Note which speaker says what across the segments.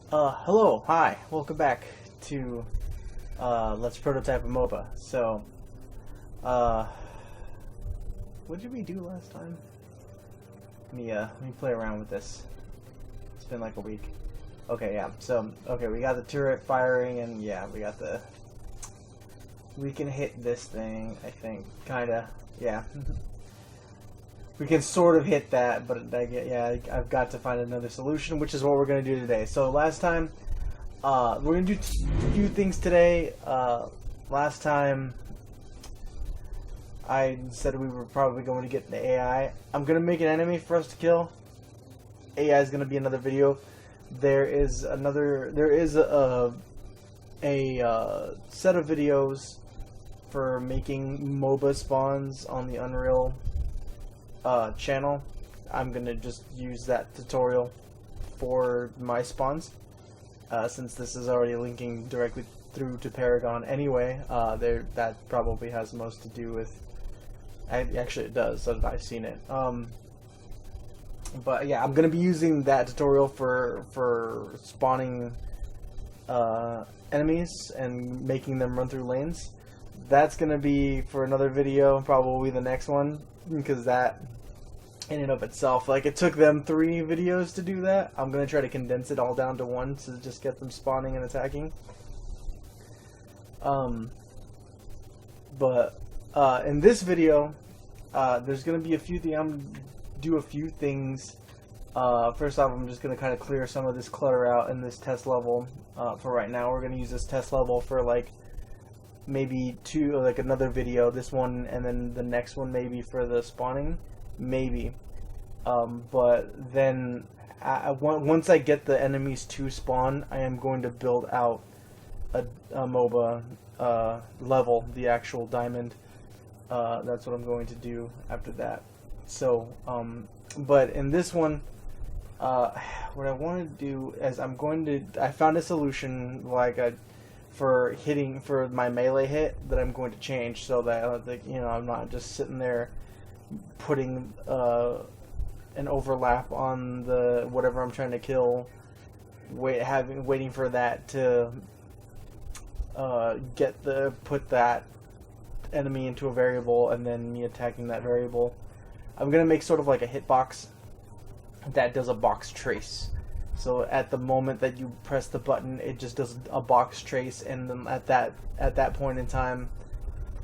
Speaker 1: Hello, hi, welcome back to, Let's Prototype a MOBA. So, what did we do last time? Let me play around with this. It's been like a week. Okay, yeah, so, okay, we got the turret firing, and yeah, we can hit this thing, I think, kinda, yeah. We can sort of hit that, but I've got to find another solution, which is what we're going to do today. So last time, we're going to do a few things today. Last time, I said we were probably going to get the AI. I'm going to make an enemy for us to kill. AI is going to be another video. There is a set of videos for making MOBA spawns on the Unreal channel. I'm gonna just use that tutorial for my spawns, since this is already linking directly through to Paragon anyway. That probably has most to do with. Actually, it does. So I've seen it. But yeah, I'm gonna be using that tutorial for spawning enemies and making them run through lanes. That's gonna be for another video, probably the next one, because that in and of itself, like, it took them 3 videos to do that. I'm gonna try to condense it all down to one to just get them spawning and attacking. In this video, there's gonna be a few things. I'm gonna do a few things. First off, I'm just gonna kind of clear some of this clutter out in this test level. For right now, we're gonna use this test level for like maybe another video, this one, and then the next one maybe for the spawning. Maybe, but then once I get the enemies to spawn, I am going to build out a MOBA level, the actual diamond. That's what I'm going to do after that. So, but in this one, what I want to do is I found a solution for my melee hit that I'm going to change so that I'm not just sitting there putting an overlap on the whatever I'm trying to kill, waiting for that to put that enemy into a variable and then me attacking that variable. I'm gonna make sort of like a hitbox that does a box trace. So at the moment that you press the button, it just does a box trace, and then at that point in time,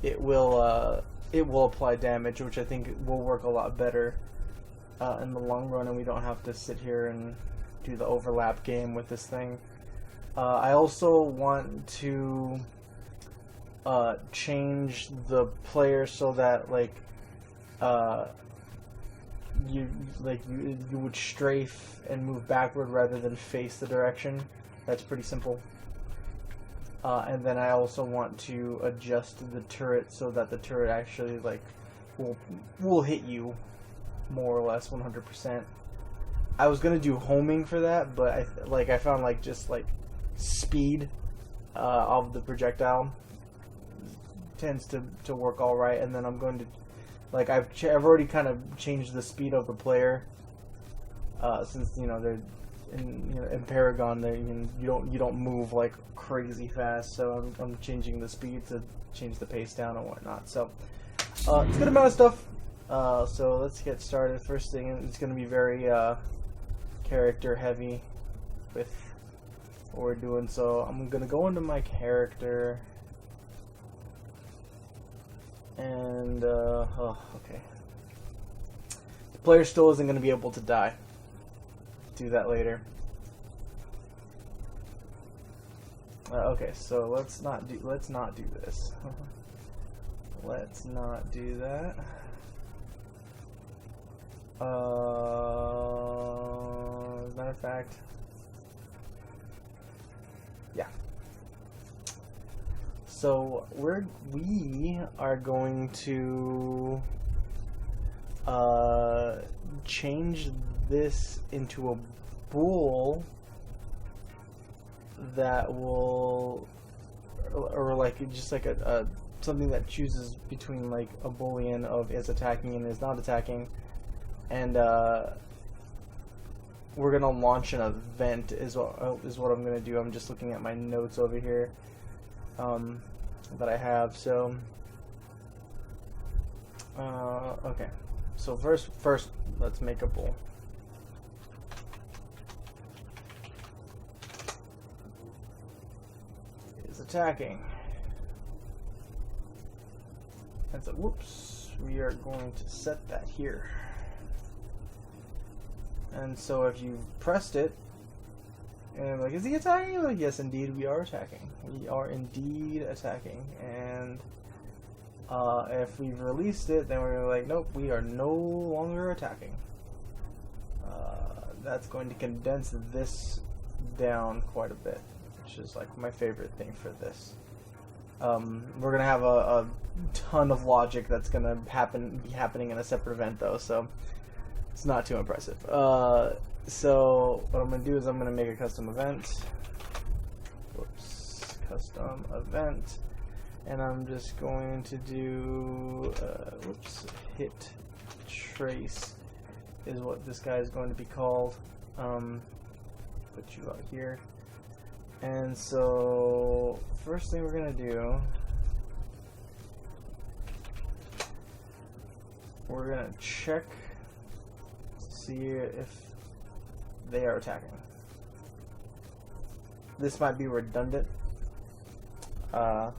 Speaker 1: it will apply damage, which I think will work a lot better in the long run, and we don't have to sit here and do the overlap game with this thing. I also want to change the player so that you would strafe and move backward rather than face the direction. That's pretty simple. And then I also want to adjust the turret so that the turret actually will hit you more or less 100%. I was gonna do homing for that, but I found just speed of the projectile tends to work all right. And then I'm going to I've already kind of changed the speed of the player, since they're in Paragon, you don't move like crazy fast, so I'm changing the speed to change the pace down and whatnot. So it's a good amount of stuff. So let's get started. First thing, it's going to be very character heavy with what we're doing. So I'm going to go into my character, and okay. The player still isn't going to be able to die. Do that later. Okay, so let's not do this. Let's not do that. As a matter of fact, yeah. So we are going to change this into a bool that will, or just a something that chooses between a boolean of is attacking and is not attacking, and we're gonna launch an event is what I'm gonna do. I'm just looking at my notes over here that I have. So okay, so first let's make a bowl. Is attacking. And so whoops, we are going to set that here. And so if you've pressed it, and like, is he attacking? Like, yes, indeed, we are attacking. We are indeed attacking. And if we've released it, then we're like, nope, we are no longer attacking. That's going to condense this down quite a bit, which is like my favorite thing for this. We're gonna have a ton of logic that's gonna be happening in a separate event, though, so it's not too impressive. So what I'm going to do is I'm going to make a custom event. Whoops, custom event. And I'm just going to do, hit trace is what this guy is going to be called. Put you out here. And so first thing we're going to do, we're going to check, see if they are attacking. This might be redundant, but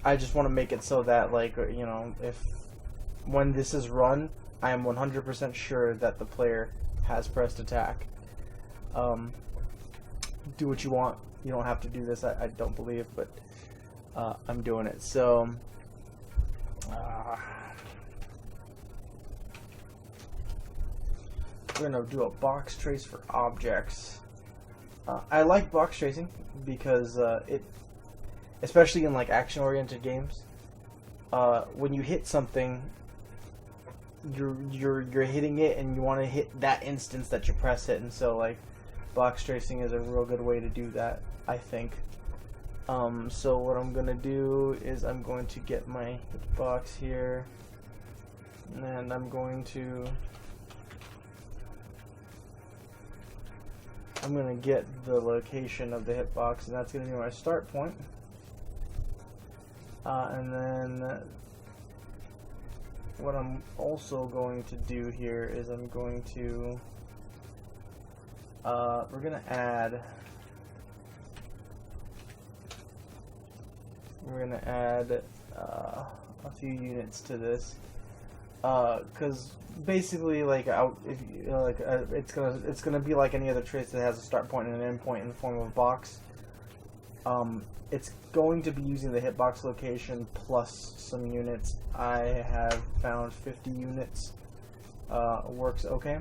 Speaker 1: I just want to make it so that, like, you know, if when this is run, I am 100% sure that the player has pressed attack. Do what you want. You don't have to do this, I don't believe, but I'm doing it. So we're going to do a box trace for objects. I like box tracing because it, especially in like action-oriented games, when you hit something, you're hitting it and you want to hit that instance that you press it, and so like box tracing is a real good way to do that, I think. So what I'm going to do is I'm going to get my hitbox here, and I'm going to get the location of the hitbox, and that's going to be my start point. And then what I'm also going to do here is I'm going to we're going to add a few units to this, because basically, like, it's gonna be like any other trace that has a start point and an end point in the form of a box. It's going to be using the hitbox location plus some units. I have found 50 units works okay.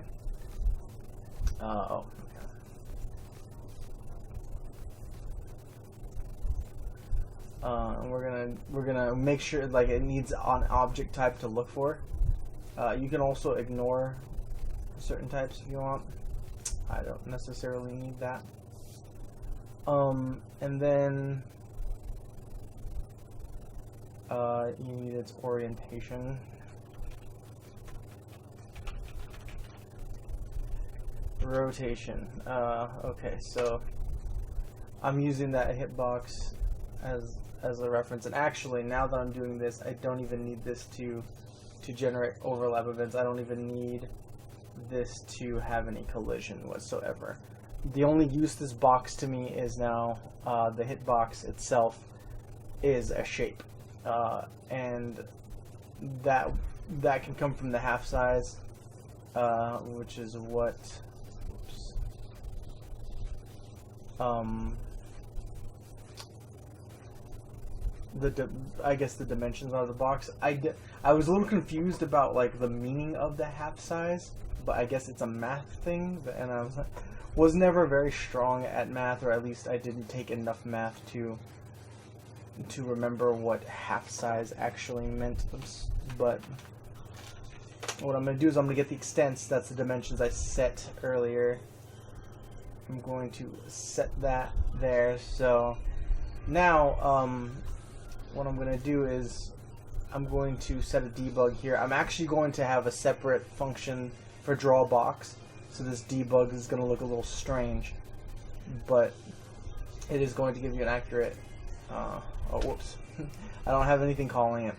Speaker 1: We're gonna make sure like it needs an object type to look for. You can also ignore certain types if you want. I don't necessarily need that. And then you need its orientation. Rotation. Okay, so I'm using that hitbox as a reference, and actually now that I'm doing this, I don't even need this to generate overlap events. I don't even need this to have any collision whatsoever. The only use this box to me is now the hitbox itself is a shape, and that can come from the half size, which is what I guess the dimensions of the box. I was a little confused about like the meaning of the half size, but I guess it's a math thing, and I was never very strong at math, or at least I didn't take enough math to remember what half size actually meant. But what I'm going to do is I'm going to get the extents. That's the dimensions I set earlier. I'm going to set that there. So now what I'm going to do is I'm going to set a debug here. I'm actually going to have a separate function for draw box, so this debug is going to look a little strange, but it is going to give you an accurate. Oh, whoops! I don't have anything calling it.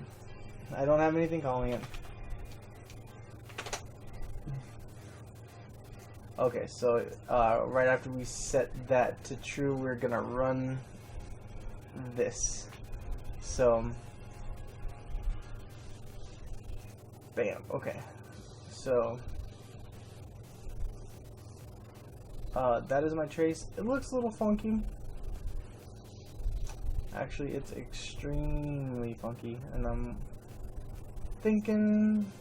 Speaker 1: I don't have anything calling it. Okay, so right after we set that to true, we're gonna run this. So, bam. Okay, so that is my trace. It looks a little funky. Actually, it's extremely funky, and I'm thinking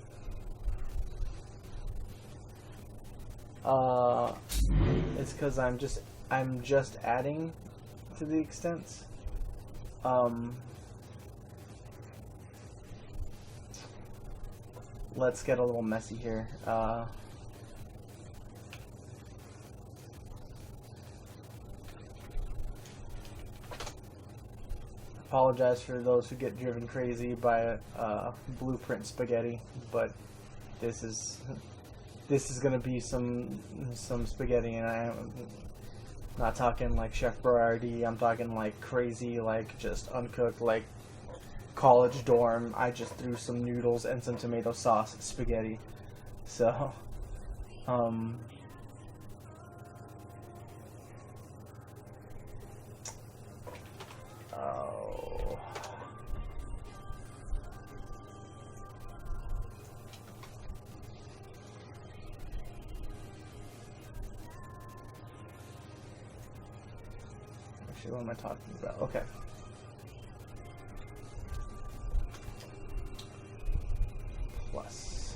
Speaker 1: it's because I'm just adding to the extents. Let's get a little messy here. Apologize for those who get driven crazy by blueprint spaghetti, but this is gonna be some spaghetti, and I'm not talking like Chef Boyardee. I'm talking like crazy, like just uncooked, like college dorm. I just threw some noodles and some tomato sauce spaghetti. So, oh. Actually, what am I talking about? Okay. Plus.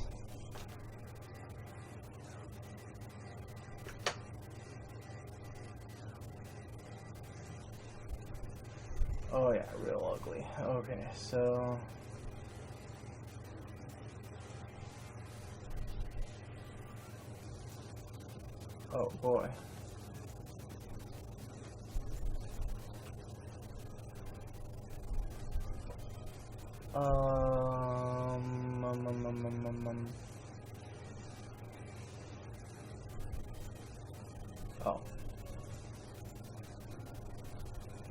Speaker 1: Oh yeah, real ugly. Okay, so oh boy. Oh.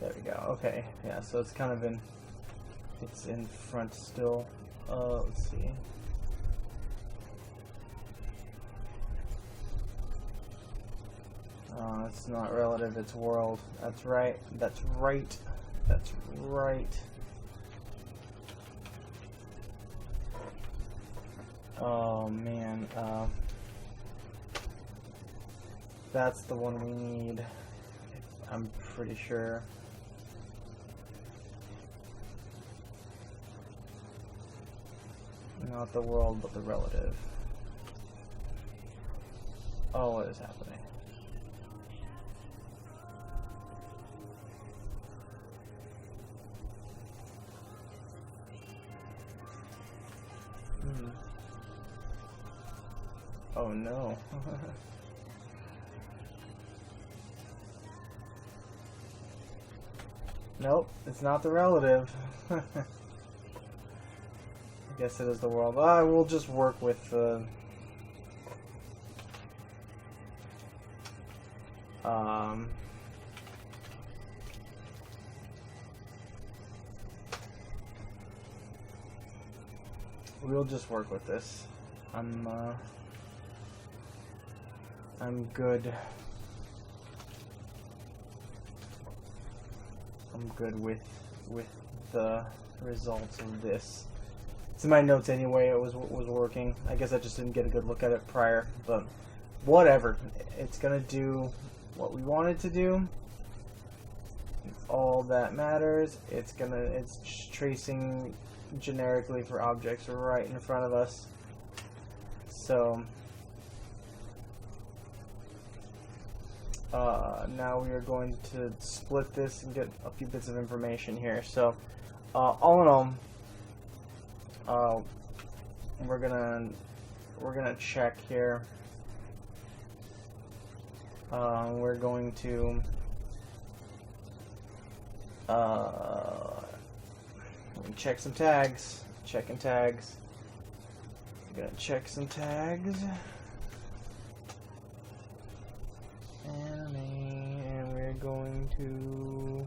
Speaker 1: There we go. Okay. Yeah, so it's kind of it's in front still. Let's see. It's not relative, it's world. That's right. That's right. That's right. Oh man, that's the one we need, I'm pretty sure. Not the world, but the relative. Oh, what is happening? Oh no. Nope, it's not the relative. I guess it is the world. We'll just work with we'll just work with this. I'm good. I'm good with the results of this. It's in my notes anyway. It was working. I guess I just didn't get a good look at it prior, but whatever. It's gonna do what we want it to do. All that matters. It's tracing generically for objects right in front of us. So now we are going to split this and get a few bits of information here. So all in all, we're gonna check here. We're going to check some tags. Checking tags. I'm gonna check some tags. going to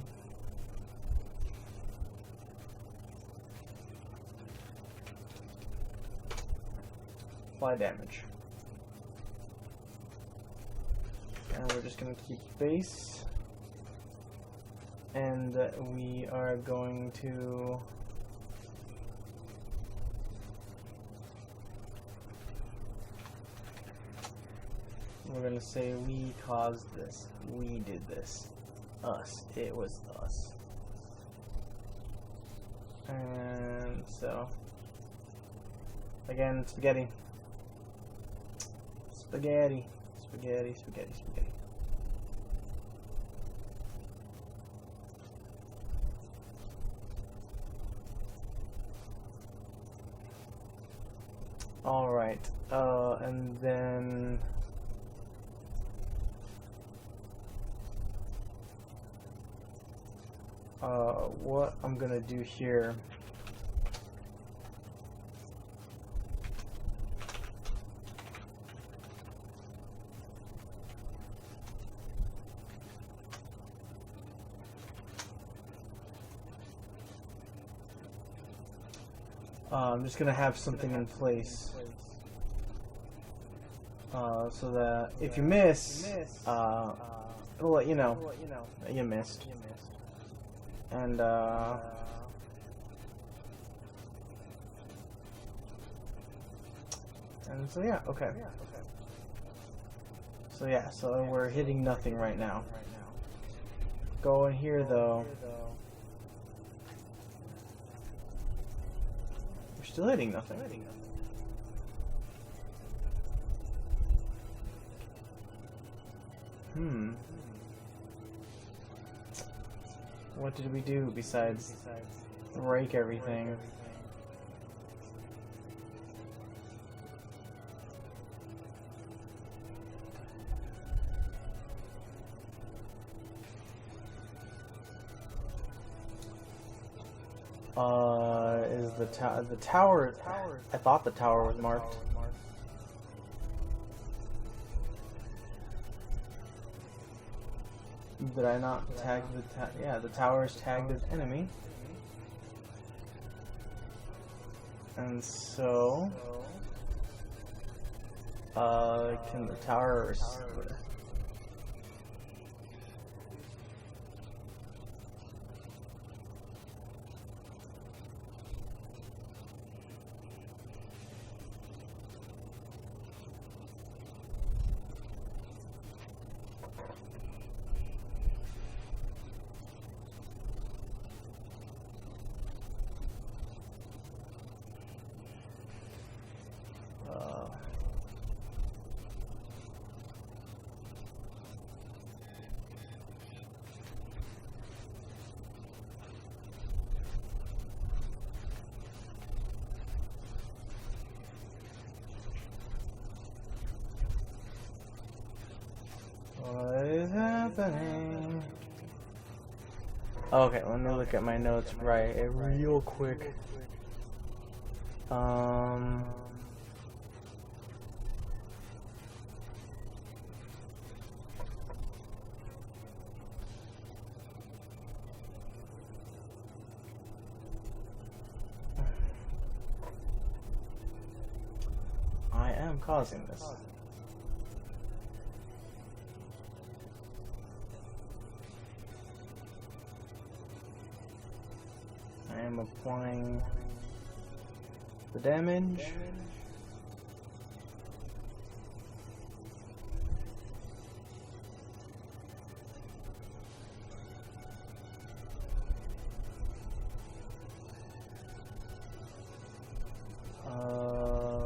Speaker 1: apply damage. And we're just going to keep base. And we are going to say we caused this. We did this. Us. It was us. And so, again, spaghetti. Spaghetti. Spaghetti, spaghetti, spaghetti. Alright, and then what I'm gonna do here I'm just gonna have something in place so that if you miss, it'll let you know that you missed. And so yeah, okay. So yeah, so we're hitting nothing right now. Go in here though. We're still hitting nothing. What did we do besides break everything? Is the tower? I thought the tower was marked. Did I not tag the yeah, the tower is tagged as enemy. And so can the tower what is happening? Okay, let me look at my notes real quick. I am causing this. I am applying the damage.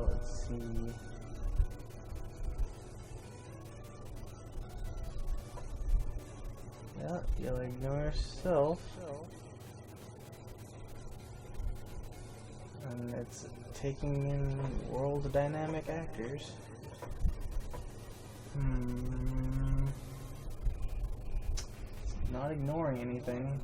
Speaker 1: Let's see. Yeah, you'll ignore yourself. And it's taking in world dynamic actors. It's not ignoring anything.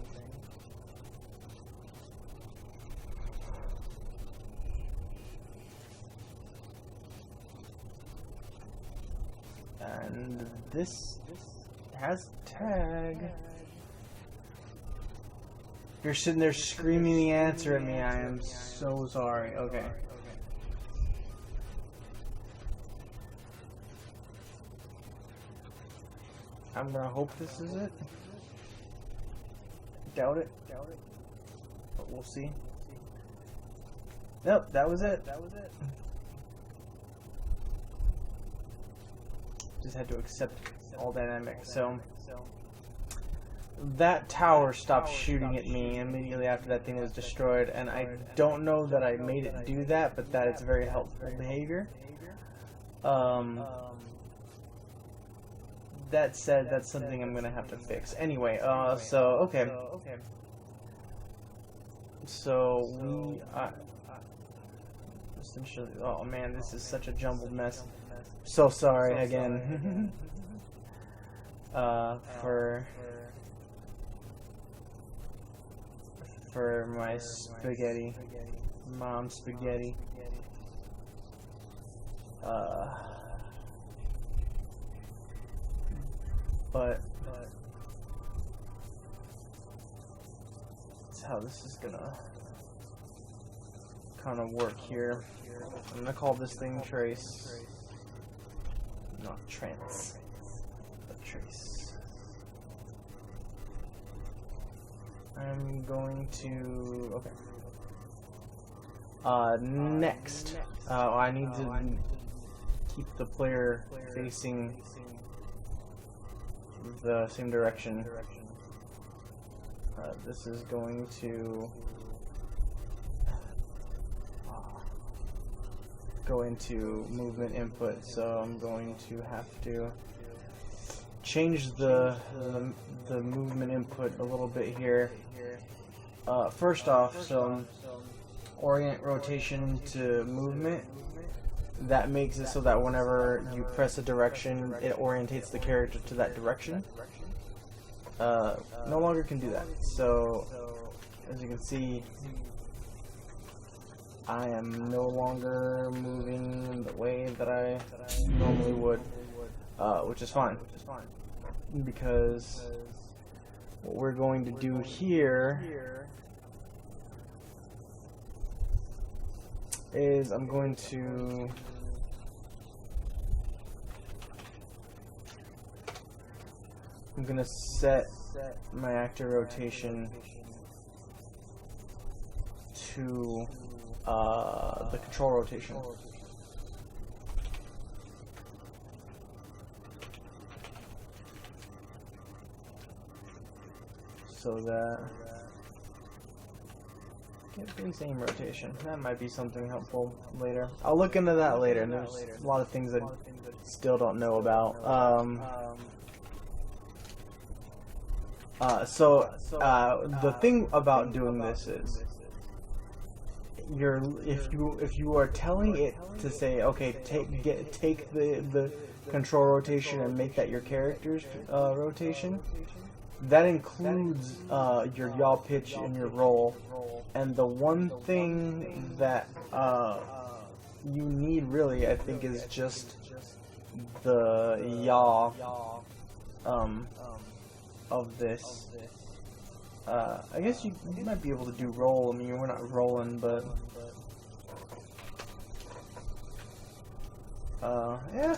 Speaker 1: And this has tag. You're sitting there screaming the answer at me. I am so sorry. Okay. I'm gonna hope this is it. Doubt it. But we'll see. Nope, that was it. Just had to accept all dynamics. So that tower stopped shooting at me immediately after that thing was destroyed, and I don't know that I made it do that, but that is very helpful behavior. That said, that's something I'm gonna have to fix. Anyway, so we essentially, oh man, this is such a jumbled mess. So sorry again. For my spaghetti, mom spaghetti. But that's how this is gonna kind of work here. I'm gonna call this thing Trace, not Trance, but Trace. I'm going to, next, I need to keep the player facing the same direction. This is going to go into movement input, so I'm going to have to change the movement input a little bit here. First off, so orient rotation to movement. That makes it so that whenever you press a direction, it orientates the character to that direction. No longer can do that. So, as you can see, I am no longer moving the way that I normally would, which is fine. Because what we're going to do here is I'm going to set my actor rotation to the control rotation. So that get the same rotation. That might be something helpful later. I'll look into that later, and there's a lot of things I still don't know about. The thing about doing this is if you are telling it to say, okay, take the control rotation and make that your character's rotation, that includes your yaw pitch and your roll. And the one thing that you need really, I think, is just the yaw of this. I guess you might be able to do roll. I mean, we're not rolling, but yeah,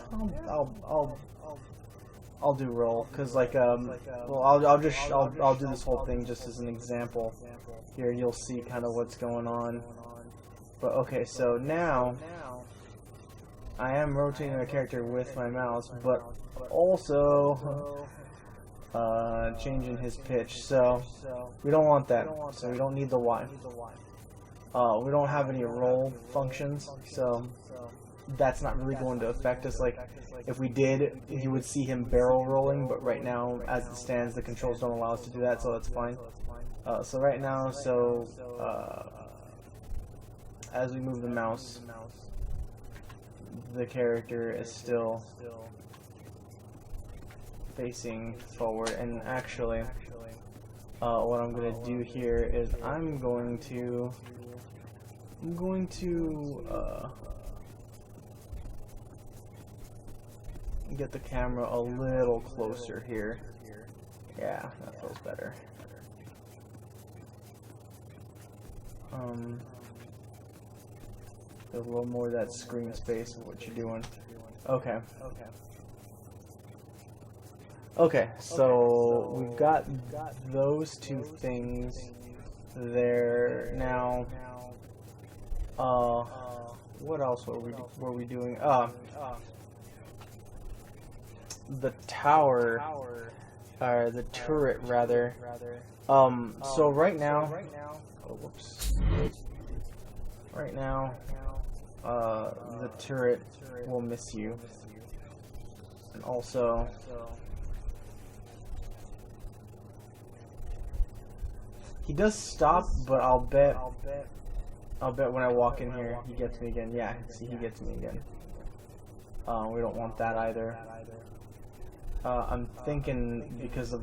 Speaker 1: I'll do roll, cause well, I'll do this whole thing just as an example. Here you'll see kind of what's going on. But okay, so now I am rotating the character with my mouse, but also changing his pitch. So we don't want that. So we don't need the Y. We don't have any roll functions, so that's not really going to affect us. Like, if we did, you would see him barrel rolling, but right now, as it stands, the controls don't allow us to do that, so that's fine. So right now, as we move the mouse, the character is still facing forward. And actually, what I'm going to do here is I'm going to get the camera a little closer here. Yeah, that feels better. A little more of that screen space of what you're doing. Okay. Okay, so we've got those two things there now. What else were we doing? The tower, or the turret rather. So right now, oh, whoops. Right now, the turret will miss you, and also he does stop, but I'll bet when I walk in here he gets me again. Yeah, see, he gets me again. We don't want that either. I'm thinking because of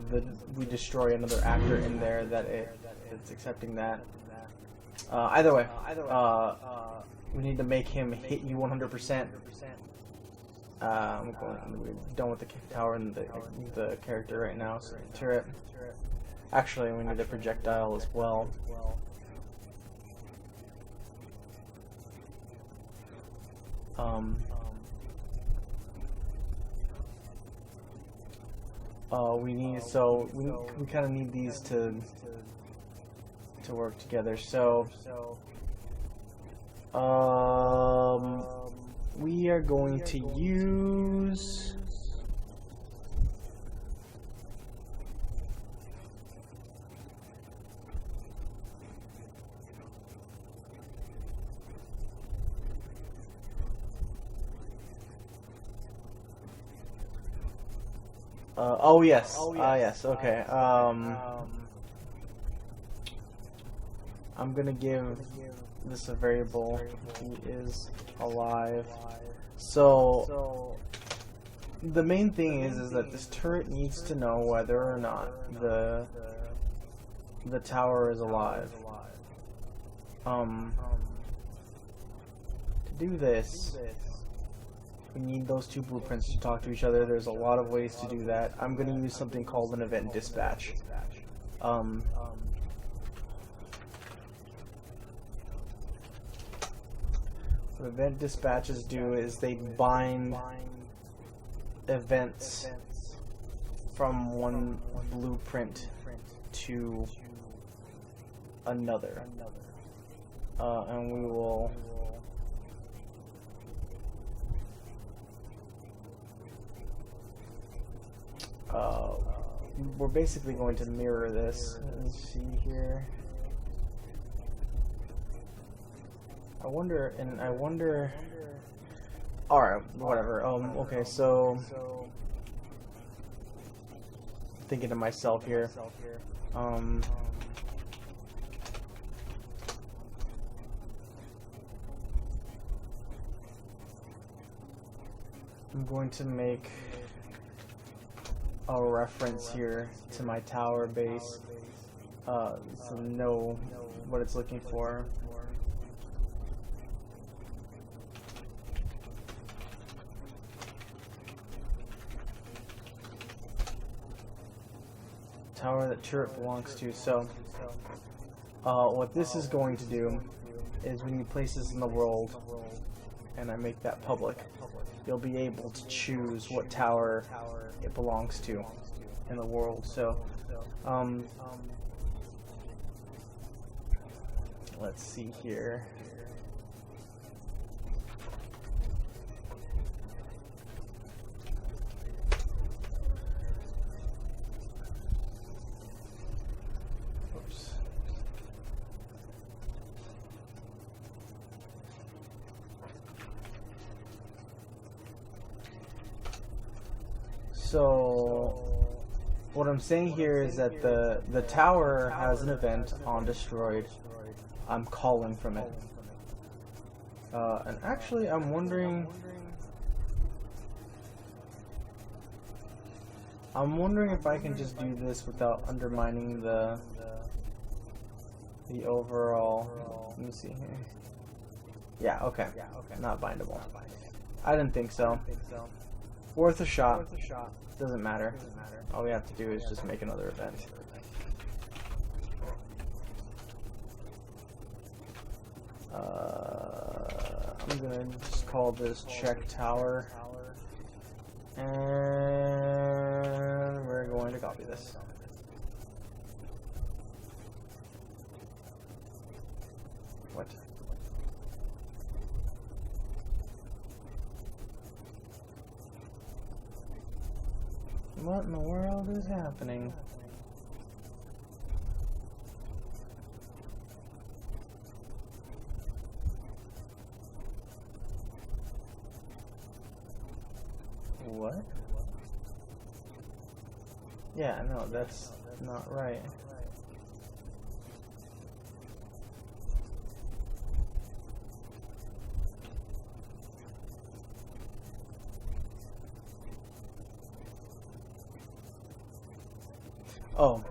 Speaker 1: we destroy another actor in there that it's accepting that. Either way, we need to make him hit you 100%. We're done with the tower and the character right now. So the turret. Actually, we need a projectile as well. We kind of need these to work together. So we are going to use oh yes, yes, okay. I'm gonna give this a variable. He is alive. So the main thing is that this turret needs to know whether or not the tower is alive. To do this, we need those two blueprints to talk to each other. There's a lot of ways to do that. I'm going to use something called an event dispatch. What event dispatches do is they bind events from one blueprint to another. And we will we're basically going to mirror this. Let's see here. I wonder. Alright, whatever. Okay, so thinking to myself here. I'm going to make a reference here to my tower base to know what it's looking for. Tower that turret belongs to. So what this is going to do is when you place this in the world and I make that public, you'll be able to choose what tower it belongs to in the world. So let's see here. Oops. So what I'm saying here is that the tower has an event on destroyed. I'm calling from it. And actually I'm wondering if I can just do this without undermining the overall. Let me see here. Yeah, okay. Not bindable. I didn't think so. Worth a shot. Doesn't matter. All we have to do is just make another event. I'm gonna just call this check tower, and we're going to copy this. What? What in the world is happening? What? Yeah, no, that's not right. Oh,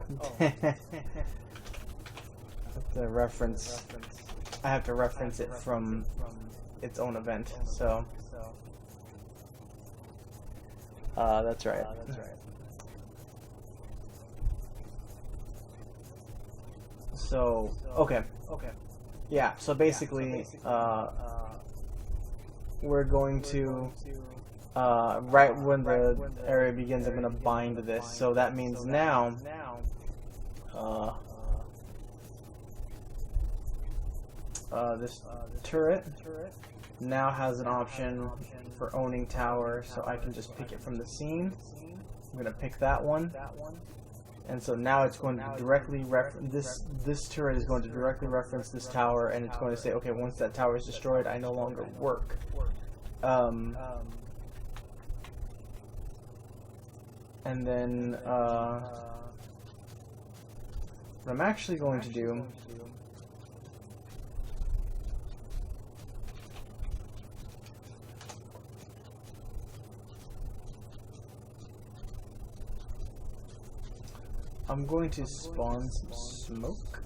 Speaker 1: the reference. I have to reference it from its own event, so that's right. So okay, yeah. So basically, we're going to. Right when the area begins, I'm going to bind this. So that means now, this turret now has an option for owning tower, so I can just pick it from the scene. I'm going to pick that one. And so now it's going to directly this turret is going to directly reference this tower, and it's going to say, okay, once that tower is destroyed, I no longer work. And then what I'm actually going to do I'm going to spawn some smoke.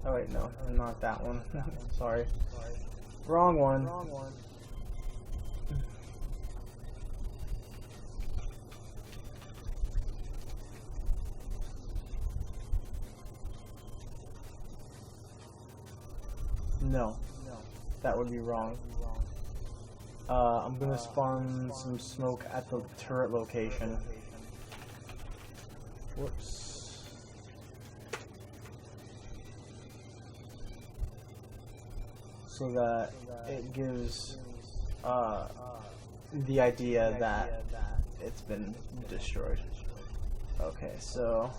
Speaker 1: Oh wait, no, not that one. Sorry. Wrong one. No, that would be wrong. I'm gonna spawn some smoke at the turret location. Whoops. So that it gives the idea that it's been destroyed. Okay, so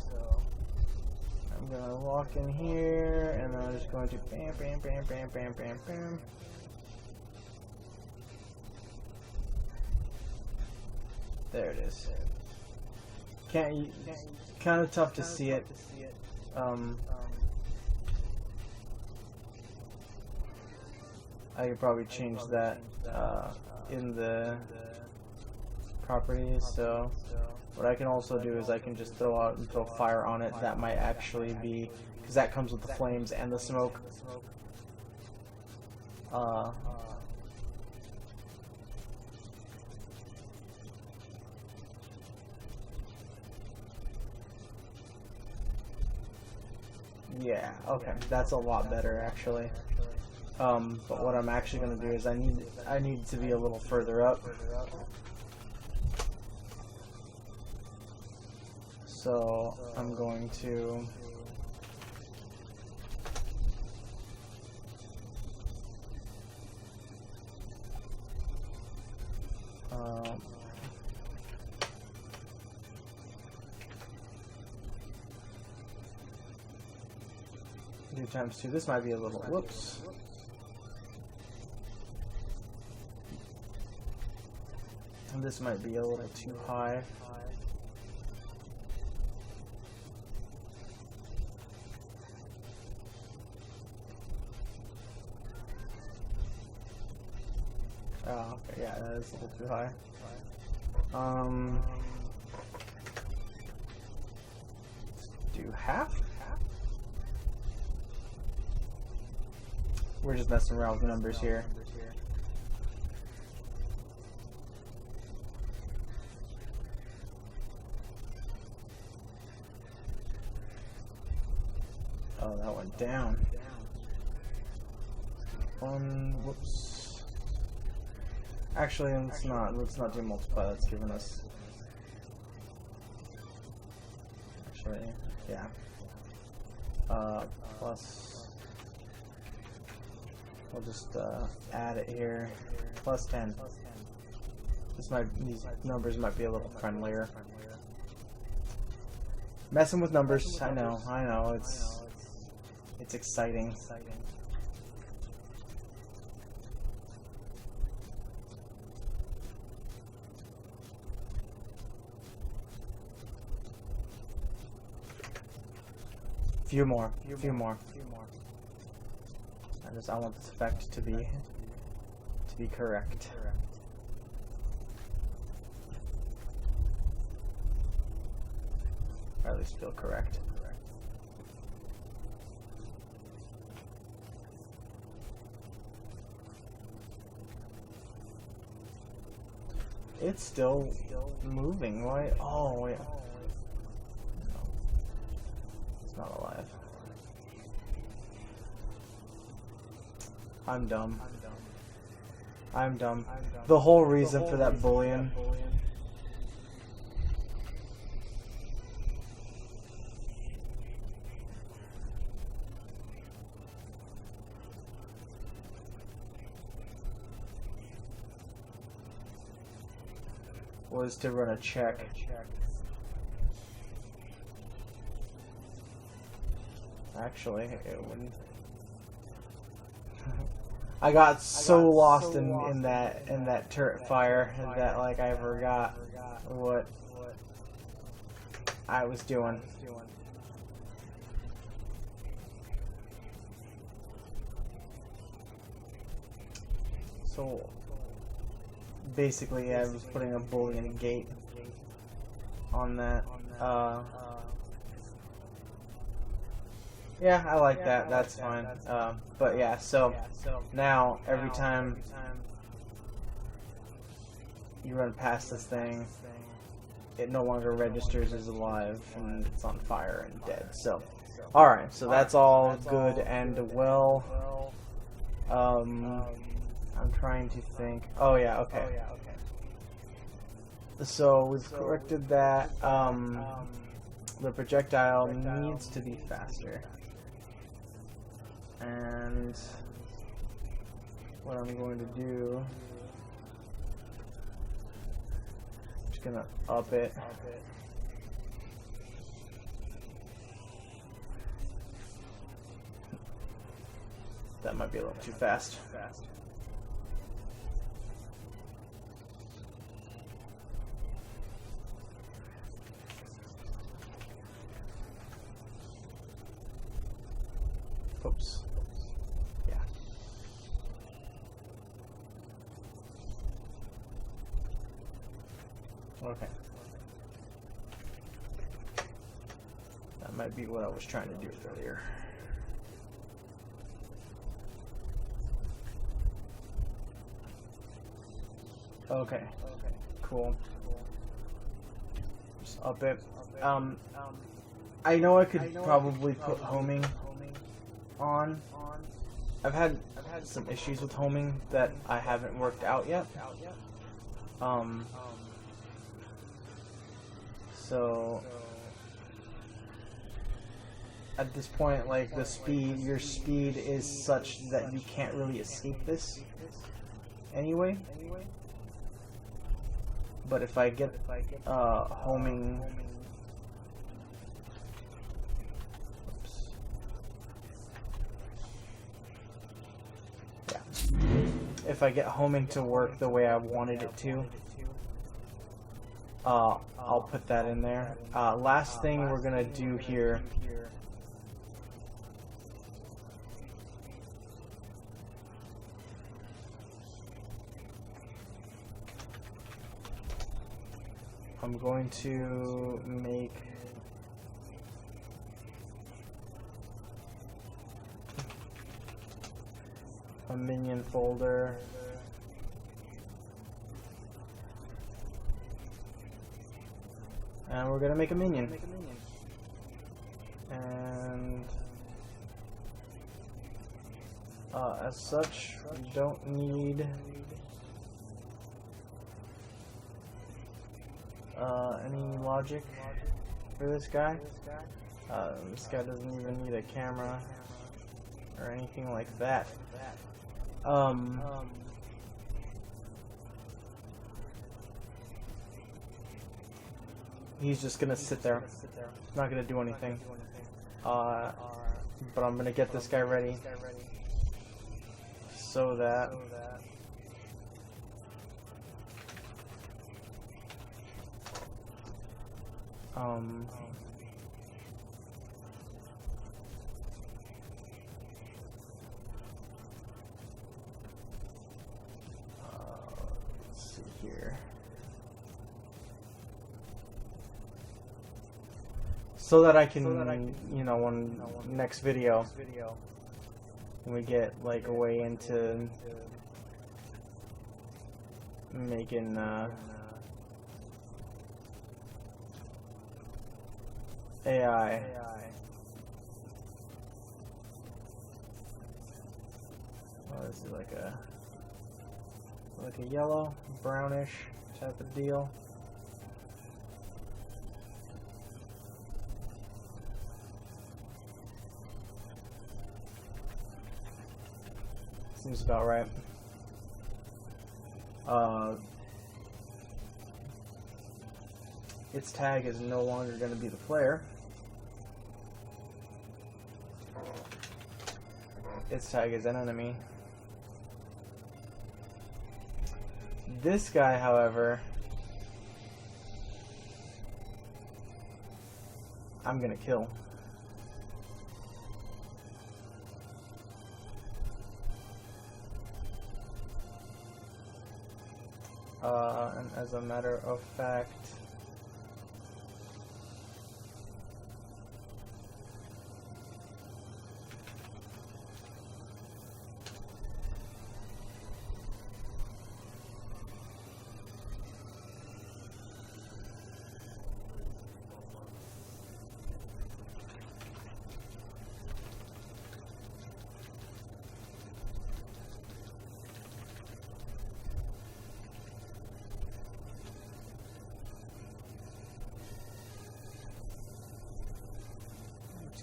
Speaker 1: I'm gonna walk in here, and I'm just going to bam, bam, bam, bam, bam, bam, bam. There it is. Kind of tough to see it. I could probably change that in the properties. So what I can also do is I can just throw fire on it. That might actually be, because that comes with the flames and the smoke. Yeah, okay, that's a lot better actually. But what I'm actually going to do is I need to be a little further up. So I'm going to do ×2. This might be a little, whoops. And this might be a little too high. Oh, okay, yeah, that is a little too high. Let's do half. We're just messing around with numbers here. Oh, that went down. Whoops. Actually, let's not do multiply. That's giving us. Actually, yeah. Plus. We'll just add it here. Plus 10. These numbers might be a little friendlier. Messing with numbers, I know. It's exciting. Few more. I want this effect to be correct. Or at least feel correct. It's still moving. Why? Oh wait. No. It's not alive. I'm dumb. The whole reason for that boolean was to run a check. Actually, it wouldn't. I got so lost in that turret fire that like I forgot what I was doing. So basically, yeah, I was putting a Boolean gate on that. Yeah, I like that. That's fine. But yeah, so now every time you run past this thing, it no longer registers as alive and it's on fire and dead. So, alright, so that's all good and well. I'm trying to think. Oh yeah, okay. So we've corrected that. The projectile needs to be faster. And what I'm going to do, I'm just gonna up it. That might be a little too fast. Oops. Yeah. Okay. That might be what I was trying to do earlier. Okay. Cool. Just up it. I know I could probably put homing on. I've had some issues with homing that I haven't worked out yet. So at this point, like your speed is such that you can't really escape this anyway. But if I get homing, if I get homing to work the way I wanted it to, I'll put that in there. Last thing we're gonna do here, I'm going to make a Minion folder. And we're gonna make a Minion. And as such, we don't need any logic for this guy. This guy doesn't even need a camera or anything like that. He's just gonna sit there. Not gonna do anything. But I'm gonna get this guy ready so that let's see here. So that I can, you know, when next video, when we get like a way into making AI. Oh, this is like a yellow, brownish type of deal. Seems about right. Its tag is no longer going to be the player. Its tag is an enemy. This guy, however, I'm going to kill. And as a matter of fact,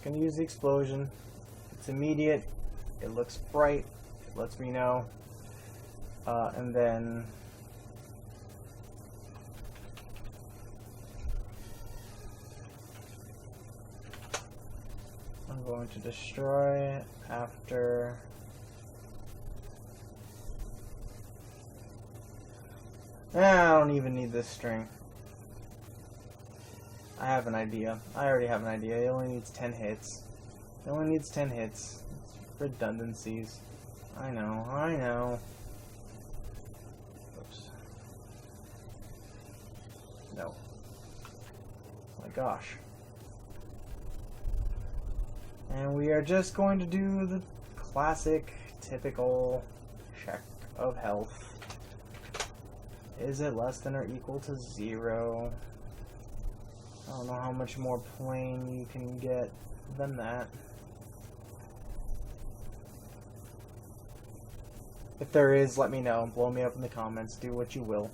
Speaker 1: going to use the explosion. It's immediate, it looks bright, it lets me know, and then I'm going to destroy after I don't even need this string. I have an idea. I already have an idea. It only needs 10 hits. It only needs 10 hits. It's redundancies. I know. I know. Oops. No. Oh my gosh. And we are just going to do the classic, typical check of health. Is it less than or equal to 0? I don't know how much more plain you can get than that. If there is, let me know. Blow me up in the comments. Do what you will.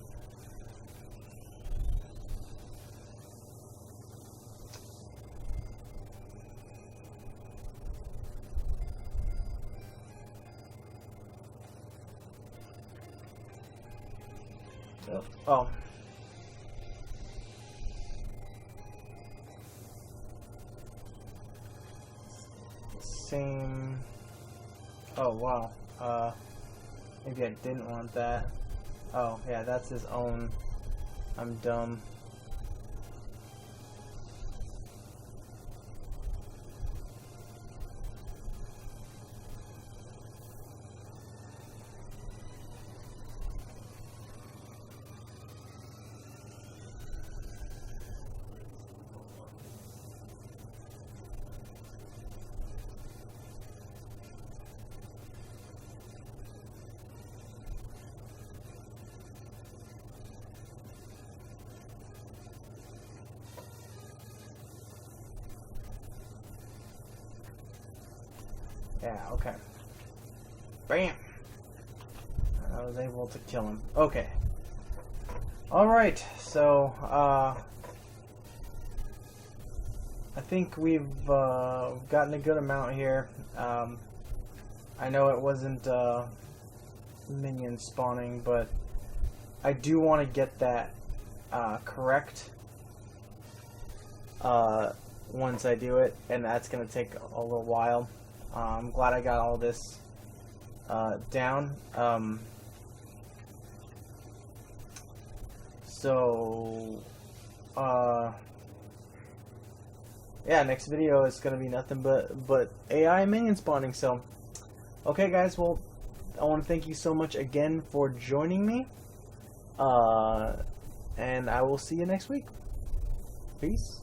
Speaker 1: Oh. Same. Oh wow. Maybe I didn't want that. Oh yeah, that's his own. I'm dumb. Yeah, okay. Bam! I was able to kill him. Okay. Alright, so, I think we've gotten a good amount here. I know it wasn't minion spawning, but I do want to get that correct once I do it, and that's going to take a little while. I'm glad I got all this down. So, yeah, next video is going to be nothing but AI minion spawning. So, okay guys, well, I want to thank you so much again for joining me, and I will see you next week. Peace.